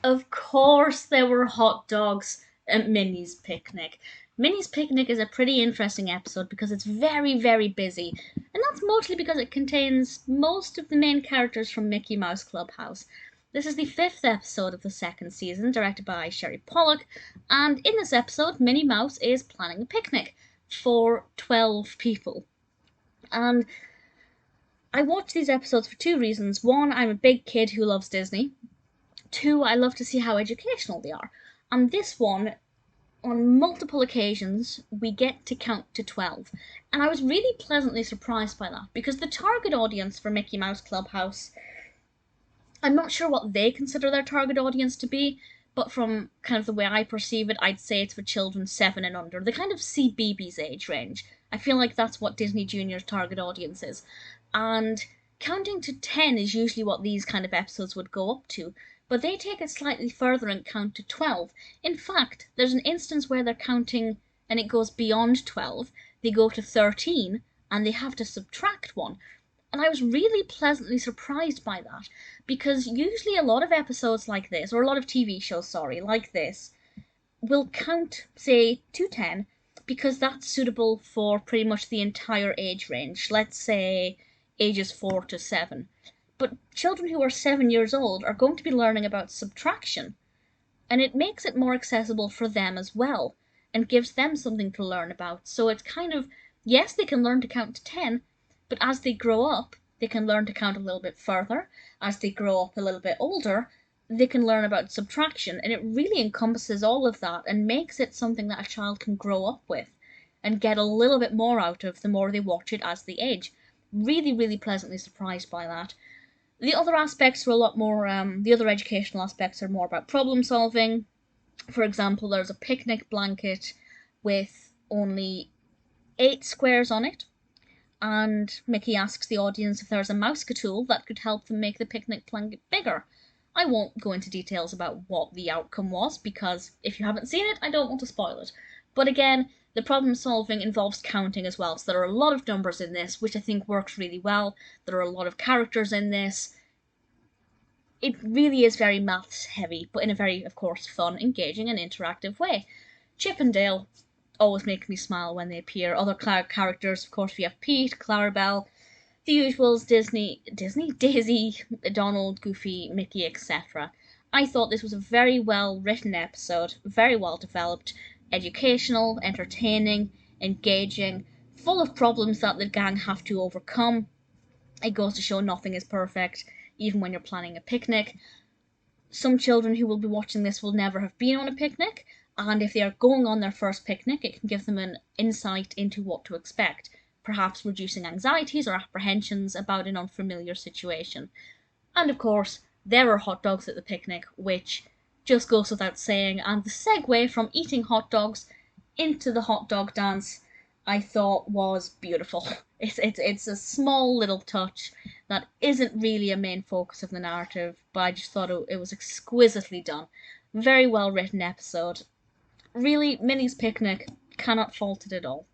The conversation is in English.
Of course there were hot dogs at Minnie's picnic. Minnie's picnic is a pretty interesting episode because it's very, very busy, and that's mostly because it contains most of the main characters from Mickey Mouse Clubhouse. This is the 5th episode of the 2nd season, directed by Sherry Pollock, and in this episode, Minnie Mouse is planning a picnic for 12 people. And I watch these episodes for 2 reasons. One, I'm a big kid who loves Disney. 2, I love to see how educational they are. And this one, on multiple occasions, we get to count to 12. And I was really pleasantly surprised by that, because the target audience for Mickey Mouse Clubhouse, I'm not sure what they consider their target audience to be, but from kind of the way I perceive it, I'd say it's for children 7 and under. The kind of CBeebies age range. I feel like that's what Disney Junior's target audience is. And counting to 10 is usually what these kind of episodes would go up to, but they take it slightly further and count to 12. In fact, there's an instance where they're counting and it goes beyond 12. They go to 13 and they have to subtract 1. And I was really pleasantly surprised by that, because usually a lot of episodes like this, or a lot of TV shows, like this, will count, say, to 10, because that's suitable for pretty much the entire age range. Let's say ages 4 to 7. But children who are 7 years old are going to be learning about subtraction, and it makes it more accessible for them as well, and gives them something to learn about. So it's kind of, yes, they can learn to count to 10, but as they grow up, they can learn to count a little bit further. As they grow up a little bit older, they can learn about subtraction, and it really encompasses all of that and makes it something that a child can grow up with and get a little bit more out of the more they watch it as they age. Really, really pleasantly surprised by that. The other aspects are a lot more, the other educational aspects are more about problem solving. For example, there's a picnic blanket with only 8 squares on it, and Mickey asks the audience if there's a Mouseketool that could help them make the picnic blanket bigger. I won't go into details about what the outcome was, because if you haven't seen it, I don't want to spoil it. But again, the problem solving involves counting as well, so there are a lot of numbers in this, which I think works really well. There are a lot of characters in this. It really is very maths heavy, but in a very, of course, fun, engaging and interactive way. Chip and Dale always make me smile when they appear. Other characters, of course, we have Pete, Clarabelle, the usuals, Disney, Daisy, Donald, Goofy, Mickey, etc. I thought this was a very well written episode, very well developed, educational, entertaining, engaging, full of problems that the gang have to overcome. It goes to show nothing is perfect, even when you're planning a picnic. Some children who will be watching this will never have been on a picnic, and if they are going on their first picnic, it can give them an insight into what to expect, perhaps reducing anxieties or apprehensions about an unfamiliar situation. And of course, there are hot dogs at the picnic, which just goes without saying, and the segue from eating hot dogs into the hot dog dance, I thought was beautiful. It's a small little touch that isn't really a main focus of the narrative, but I just thought it was exquisitely done. Very well written episode. Really, Minnie's Picnic, cannot fault it at all.